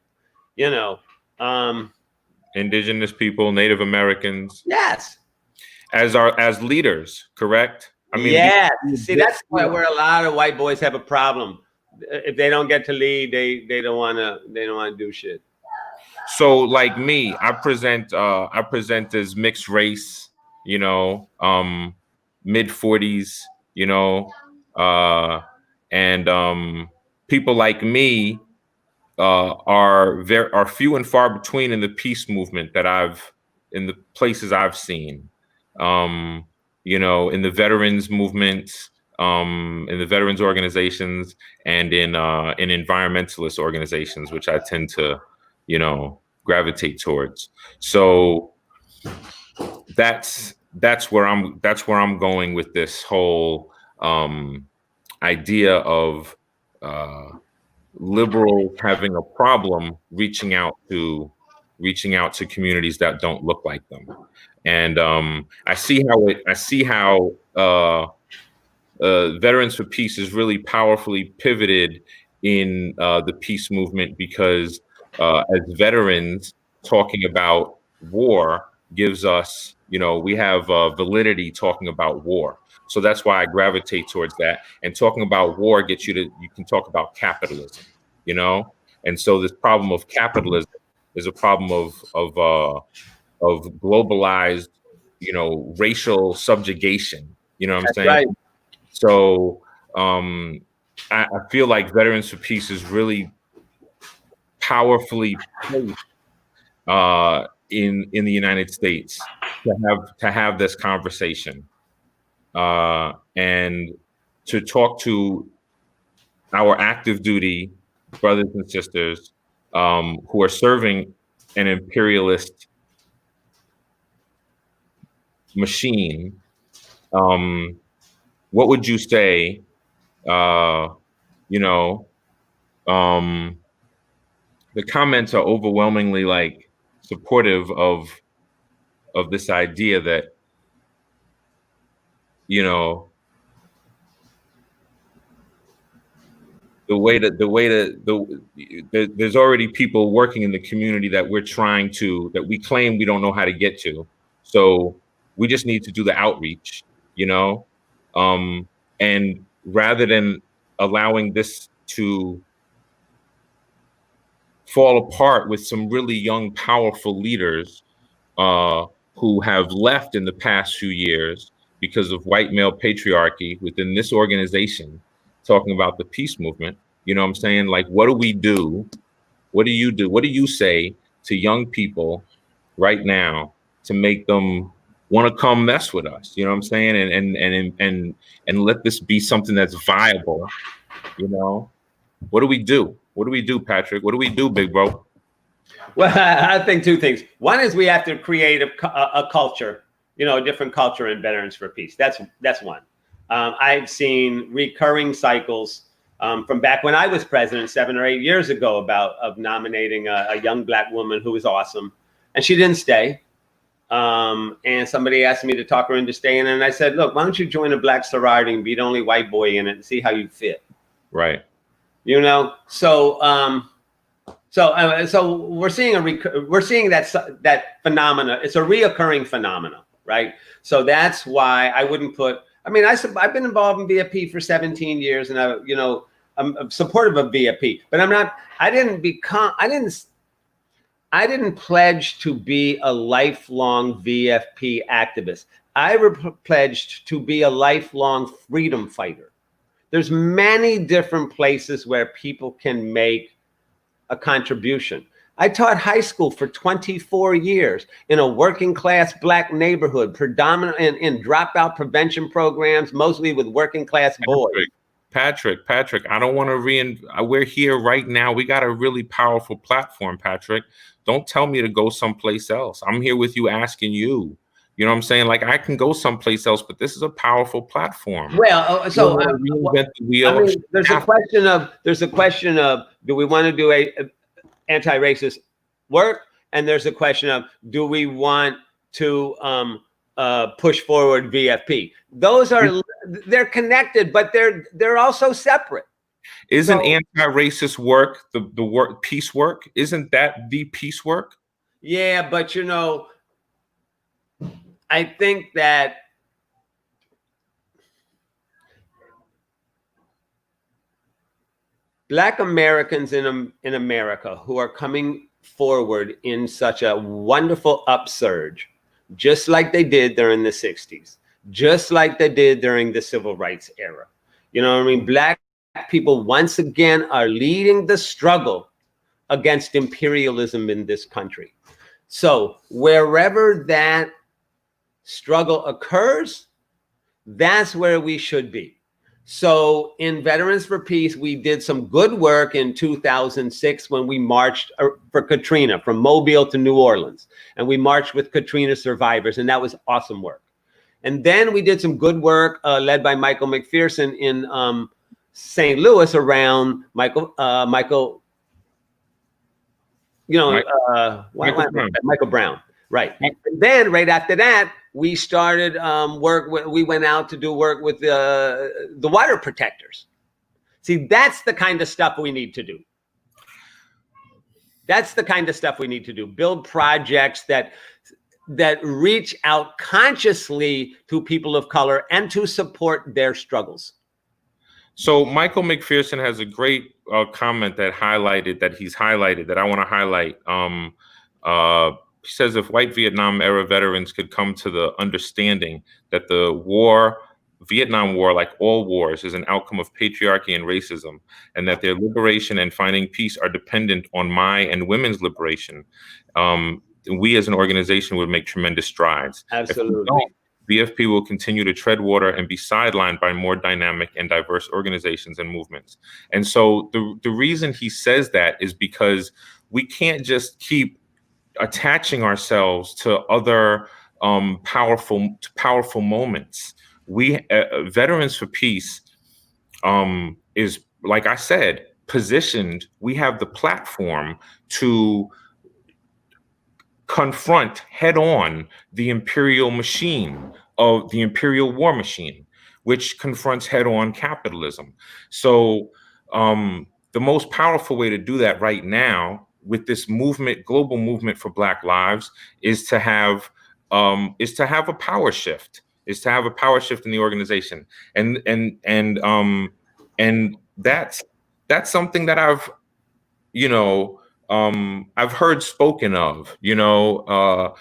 B: indigenous people, Native Americans.
C: Yes.
B: As leaders, correct? I mean,
C: See, that's where a lot of white boys have a problem. If they don't get to lead, they don't want to do shit.
B: So, like me, I present as mixed race, mid 40s, and people like me are few and far between in the peace movement in the places I've seen. In the veterans movement, in the veterans organizations, and in environmentalist organizations, which I tend to, gravitate towards. So that's where I'm going with this whole idea of liberals having a problem reaching out to communities that don't look like them. And I see how Veterans for Peace is really powerfully pivoted in the peace movement, because as veterans, talking about war gives us, we have validity talking about war. So that's why I gravitate towards that. And talking about war gets you can talk about capitalism, And so this problem of capitalism is a problem of globalized, racial subjugation. You know what I'm saying?
C: Right.
B: So I feel like Veterans for Peace is really powerfully placed in the United States to have this conversation and to talk to our active duty brothers and sisters who are serving an imperialist machine. What would you say? The comments are overwhelmingly supportive of this idea that there's already people working in the community that we claim we don't know how to get to, so we just need to do the outreach, and rather than allowing this to fall apart with some really young, powerful leaders who have left in the past few years because of white male patriarchy within this organization, talking about the peace movement. You know what I'm saying? What do we do? What do you do? What do you say to young people right now to make them want to come mess with us? You know what I'm saying? And let this be something that's viable. What do we do? What do we do, Patrick? What do we do, big bro?
C: Well, I think two things. One is we have to create a culture, a different culture in Veterans for Peace. That's one. I've seen recurring cycles from back when I was president 7 or 8 years ago of nominating a young Black woman who was awesome, and she didn't stay. And somebody asked me to talk her into staying, and I said, look, why don't you join a Black sorority and be the only white boy in it and see how you fit?
B: Right.
C: So So we're seeing that phenomena. It's a reoccurring phenomena, right? So that's why I wouldn't put. I mean, I've been involved in VFP for 17 years, and I'm supportive of VFP, but I'm not. I didn't pledge to be a lifelong VFP activist. I pledged to be a lifelong freedom fighter. There's many different places where people can make a contribution. I taught high school for 24 years in a working class Black neighborhood, predominant in dropout prevention programs, mostly with working class boys.
B: Patrick, I don't want to we're here right now. We got a really powerful platform, Patrick. Don't tell me to go someplace else. I'm here with you asking you. You know what I'm saying? Like, I can go someplace else, but this is a poureful platform.
C: Well, there's a question of do we want to do a anti-racist work, and there's a question of do we want to push forward VFP. They're connected, but they're also separate.
B: Isn't anti-racist work the work peace work? Isn't that the peace work?
C: Yeah, but I think that Black Americans in America who are coming forward in such a wonderful upsurge, just like they did during the 60s, just like they did during the civil rights era. You know what I mean? Black people once again are leading the struggle against imperialism in this country. So wherever that struggle occurs, that's where we should be. So in Veterans for Peace, we did some good work in 2006 when we marched for Katrina from Mobile to New Orleans. And we marched with Katrina survivors, and that was awesome work. And then we did some good work led by Michael McPherson in St. Louis around Michael Brown. Right. And then right after that, we started we went out to do work with the water protectors. See, that's the kind of stuff we need to do. That's the kind of stuff we need to do. Build projects that reach out consciously to people of color and to support their struggles.
B: So Michael McPherson has a great comment that he's highlighted that I want to highlight. He says if white Vietnam era veterans could come to the understanding that the Vietnam War, like all wars, is an outcome of patriarchy and racism, and that their liberation and finding peace are dependent on my and women's liberation, we as an organization would make tremendous strides.
C: Absolutely.
B: VFP will continue to tread water and be sidelined by more dynamic and diverse organizations and movements. And so the reason he says that is because we can't just keep attaching ourselves to other powerful moments. We Veterans for Peace is, like I said, positioned. We have the platform to confront head on the imperial machine of the imperial war machine, which confronts head on capitalism. So the most powerful way to do that right now with this movement, global movement for Black lives, is to have a power shift. Is to have a power shift in the organization, and that's something that I've heard spoken of, in the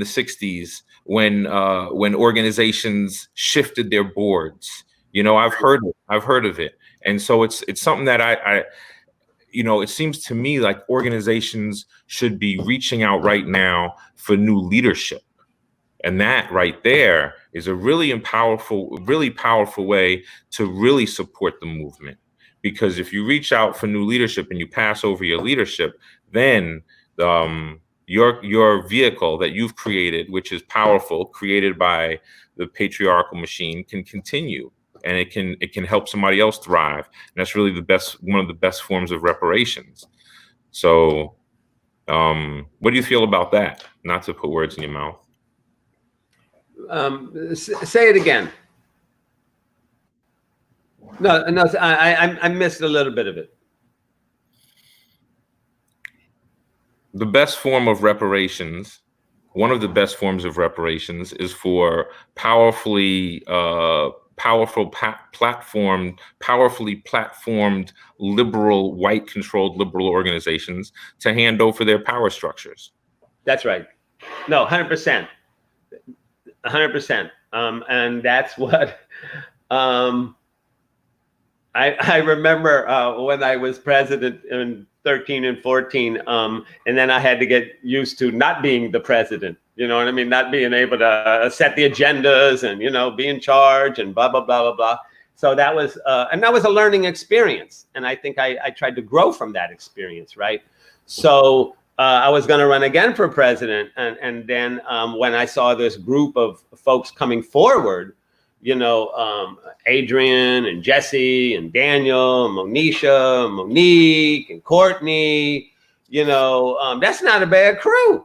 B: 60s when organizations shifted their boards. I've heard of it, and so it's something that I it seems to me like organizations should be reaching out right now for new leadership. And that right there is a really powerful way to really support the movement. Because if you reach out for new leadership and you pass over your leadership, then your vehicle that you've created, which is powerful, created by the patriarchal machine, can continue. And it can help somebody else thrive. And that's really one of the best forms of reparations. So what do you feel about that? Not to put words in your mouth.
C: Say it again. No, I missed a little bit of it.
B: The best form of reparations, one of the best forms of reparations, is for powerfully platformed liberal, white-controlled liberal organizations to hand over their power structures.
C: That's right. No, 100%. 100%. And that's what I remember when I was president in 13 and 14, and then I had to get used to not being the president. You know what I mean? Not being able to set the agendas and, you know, be in charge and blah, blah, blah, blah, blah. So that was, and that was a learning experience. And I think I tried to grow from that experience, right? So I was going to run again for president. And then when I saw this group of folks coming forward, you know, Adrian and Jesse and Daniel and Monisha, Monique and Courtney, you know, that's not a bad crew.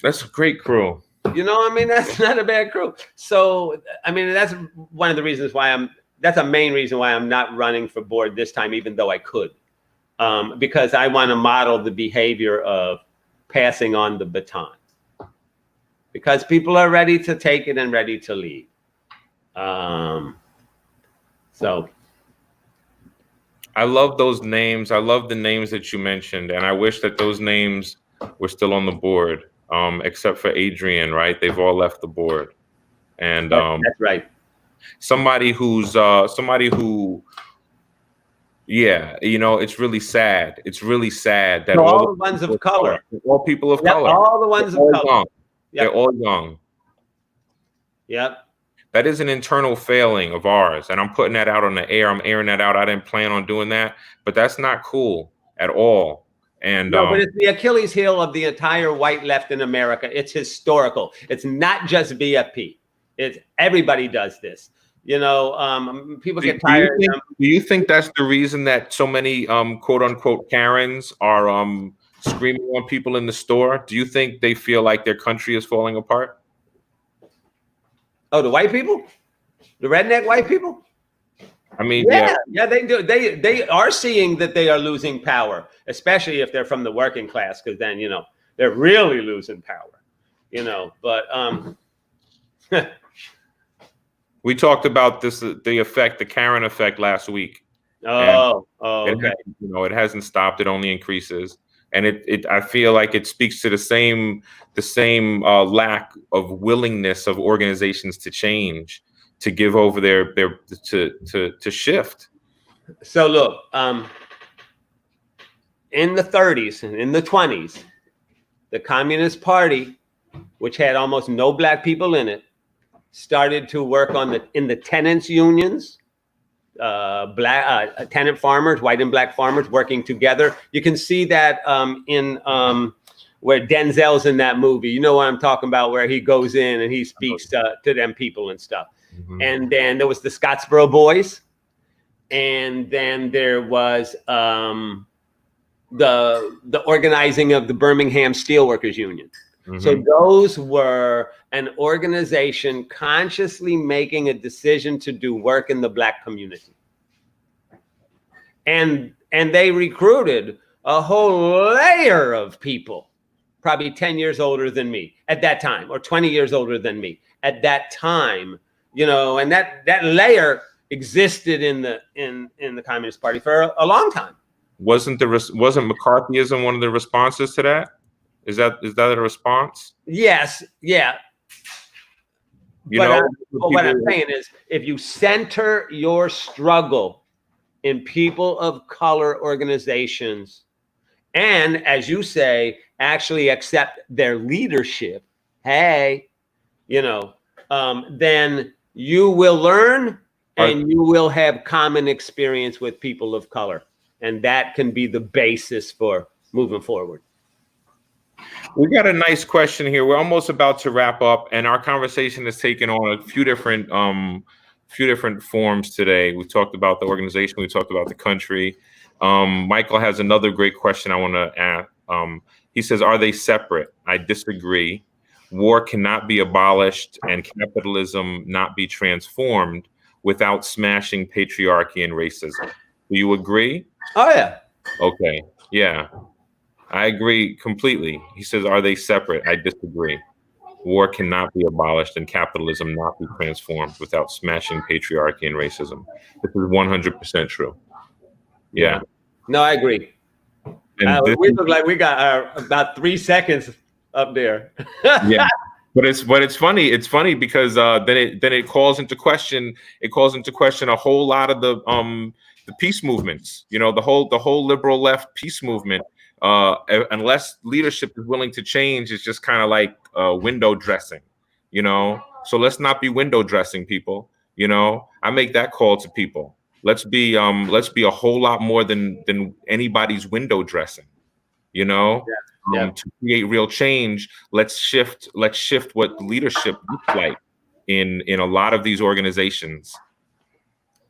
B: That's a great crew.
C: You know, I mean, that's not a bad crew. So, I mean, that's one of the reasons why that's a main reason why I'm not running for board this time, even though I could, because I want to model the behavior of passing on the baton, because people are ready to take it and ready to lead. So
B: I love those names. I love the names that you mentioned, and I wish that those names were still on the board, except for Adrian, right? They've all left the board. And
C: that's right.
B: Somebody who, yeah, you know, it's really sad. It's really sad that
C: all the ones of color,
B: all people of color,
C: all the ones of color,
B: they're all young.
C: Yep.
B: That is an internal failing of ours, and I'm putting that out on the air. I'm airing that out. I didn't plan on doing that, but that's not cool at all. And
C: no, but it's the Achilles heel of the entire white left in America. It's historical. It's not just VFP. It's everybody does this. You know, people get tired.
B: Do you think that's the reason that so many quote unquote Karens are screaming on people in the store? Do you think they feel like their country is falling apart?
C: Oh, the white people? The redneck white people?
B: I mean,
C: yeah, they do. They are seeing that they are losing power, especially if they're from the working class, because then, you know, they're really losing power, you know, but
B: we talked about this, the effect, the Karen effect last week.
C: Okay.
B: You know, it hasn't stopped. It only increases. And I feel like it speaks to the same lack of willingness of organizations to change, to give over to shift.
C: So look, in the 30s and in the 20s, the Communist Party, which had almost no black people in it, started to work in the tenants unions. Black tenant farmers, white and black farmers working together. You can see that in where Denzel's in that movie. You know what I'm talking about, where he goes in and he speaks to them people and stuff. Mm-hmm. And then there was the Scottsboro Boys, and then there was the organizing of the Birmingham Steelworkers Union. Mm-hmm. So those were an organization consciously making a decision to do work in the black community. And they recruited a whole layer of people, probably 10 years older than me at that time, or 20 years older than me at that time, you know, and that layer existed in the Communist Party for a long time.
B: Wasn't McCarthyism one of the responses to that? Is that a response?
C: Yes. Yeah. But what I'm saying is, if you center your struggle in people of color organizations, and as you say, actually accept their leadership, hey, you know, then you will learn and you will have common experience with people of color. And that can be the basis for moving forward.
B: We got a nice question here. We're almost about to wrap up, and our conversation has taken on a few different forms today. We talked about the organization. We talked about the country. Michael has another great question I want to ask. He says, "Are they separate?" I disagree. War cannot be abolished, and capitalism not be transformed without smashing patriarchy and racism. Do you agree?
C: Oh yeah.
B: Okay. Yeah. I agree completely. He says, are they separate? I disagree. War cannot be abolished and capitalism not be transformed without smashing patriarchy and racism. This is 100% true. Yeah.
C: No, I agree.
B: And
C: We look like we got about 3 seconds up there.
B: yeah. But it's funny. It's funny because then it calls into question. It calls into question a whole lot of the peace movements. You know, the whole liberal left peace movement. Unless leadership is willing to change, it's just kind of like window dressing. You know, so let's not be window dressing, people. You know, I make that call to people. Let's be a whole lot more than anybody's window dressing. You know.
C: Yeah.
B: To create real change, let's shift what leadership looks like in a lot of these organizations.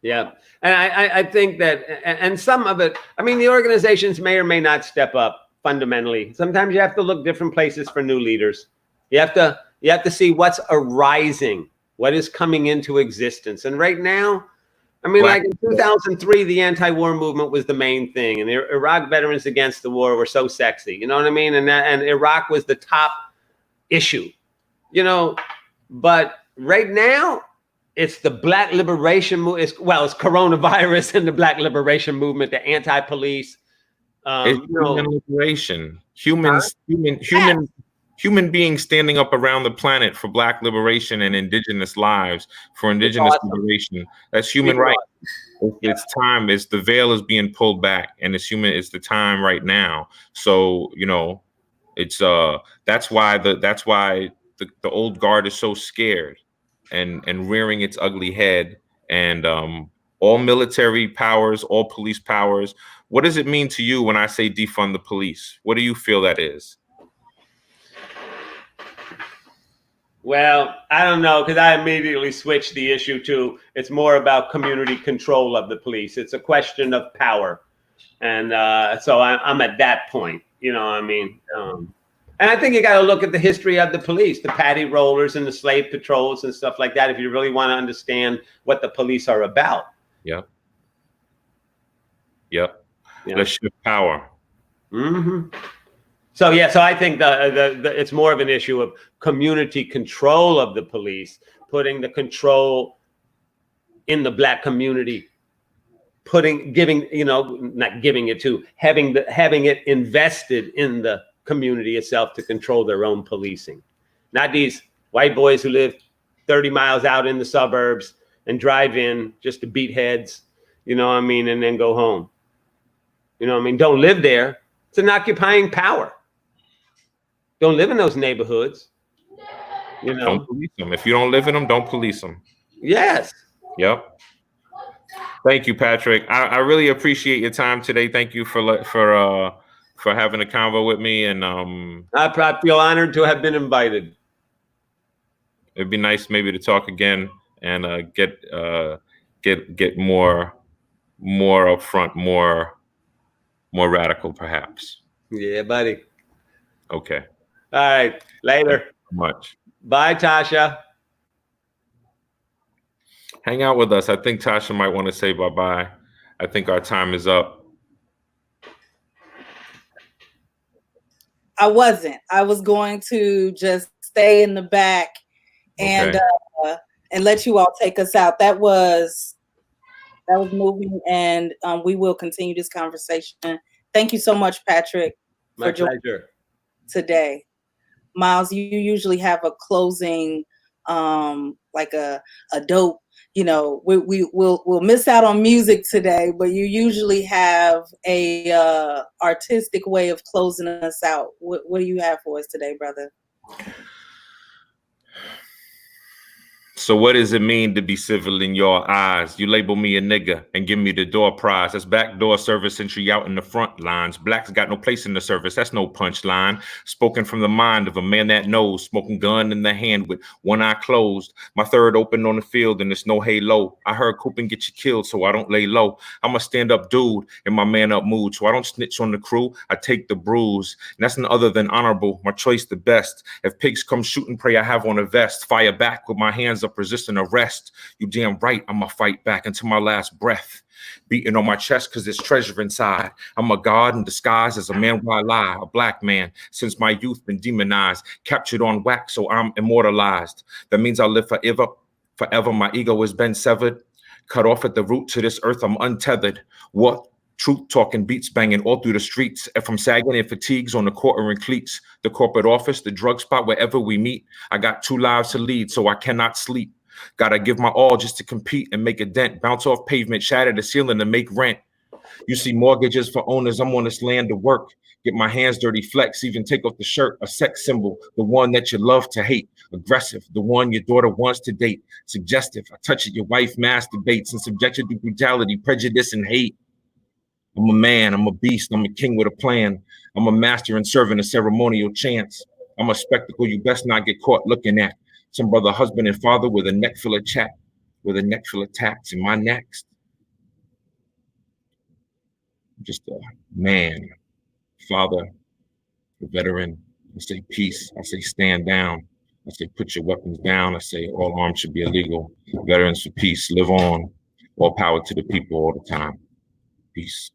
C: Yeah, and I think that, and some of it, I mean, the organizations may or may not step up fundamentally. Sometimes you have to look different places for new leaders. You have to see what's arising, what is coming into existence. And right now, I mean, like in 2003, the anti-war movement was the main thing, and the Iraq Veterans Against the War were so sexy, you know what I mean? And Iraq was the top issue, you know. But right now, it's the Black liberation movement. It's coronavirus and the Black liberation movement, the anti-police.
B: It's human liberation. Human beings standing up around the planet for Black liberation and indigenous lives, for indigenous liberation. That's human rights. It's time. It's the veil is being pulled back, and it's the time right now. So, you know, it's that's why the old guard is so scared and rearing its ugly head. And all military powers, all police powers. What does it mean to you when I say defund the police? What do you feel that is?
C: Well, I don't know, because I immediately switched the issue to it's more about community control of the police. It's a question of power. And so I'm at that point, you know what I mean? And I think you got to look at the history of the police, the paddy rollers and the slave patrols and stuff like that, if you really want to understand what the police are about.
B: Yep. Let's shift power.
C: Mm-hmm. So I think it's more of an issue of community control of the police, putting the control in the Black community, having it invested in the community itself to control their own policing, not these white boys who live 30 miles out in the suburbs and drive in just to beat heads, you know what I mean, and then go home. You know what I mean? Don't live there. It's an occupying power. Don't live in those neighborhoods. You know,
B: don't police them. If you don't live in them, don't police them.
C: Yes.
B: Yep. Thank you, Patrick. I really appreciate your time today. Thank you for having a convo with me. And
C: I feel honored to have been invited.
B: It'd be nice maybe to talk again and get more upfront, more radical, perhaps.
C: Yeah, buddy.
B: Okay.
C: All right. Later.
B: Thank you so much.
C: Bye, Tasha.
B: Hang out with us. I think Tasha might want to say bye-bye. I think our time is up.
A: I wasn't. I was going to just stay in the back and let you all take us out. That was moving, and we will continue this conversation. Thank you so much, Patrick.
C: My pleasure.
A: Today. Miles, you usually have a closing, like a dope, you know, we'll miss out on music today, but you usually have a artistic way of closing us out. What do you have for us today, brother?
B: So what does it mean to be civil in your eyes? You label me a nigga and give me the door prize. That's backdoor service entry out in the front lines. Blacks got no place in the service. That's no punchline. Spoken from the mind of a man that knows. Smoking gun in the hand with one eye closed. My third open on the field and it's no halo. I heard Coopin get you killed, so I don't lay low. I'm a stand-up dude in my man-up mood, so I don't snitch on the crew. I take the bruise. And that's none other than honorable. My choice the best. If pigs come shooting, pray I have on a vest. Fire back with my hands up up resisting arrest. You damn right, I'ma fight back until my last breath. Beating on my chest because there's treasure inside. I'm a god in disguise as a man while I lie, a black man. Since my youth been demonized, captured on wax, so I'm immortalized. That means I'll live forever. Forever, my ego has been severed. Cut off at the root to this earth, I'm untethered. What? Truth talking, beats banging all through the streets. If I'm sagging in fatigues on the quarter and cleats, the corporate office, the drug spot, wherever we meet, I got 2 lives to lead, so I cannot sleep. Gotta give my all just to compete and make a dent. Bounce off pavement, shatter the ceiling to make rent. You see mortgages for owners, I'm on this land to work. Get my hands dirty, flex, even take off the shirt. A sex symbol, the one that you love to hate. Aggressive, the one your daughter wants to date. Suggestive, I touch it, your wife masturbates and subjected to brutality, prejudice, and hate. I'm a man, I'm a beast, I'm a king with a plan. I'm a master and servant, a ceremonial chance. I'm a spectacle you best not get caught looking at. Some brother, husband, and father with a neck full of chat, with a neck full of tats. Am I next? I'm just a man, father, a veteran. I say peace, I say stand down. I say put your weapons down. I say all arms should be illegal. Veterans for peace, live on. All power to the people all the time. Peace.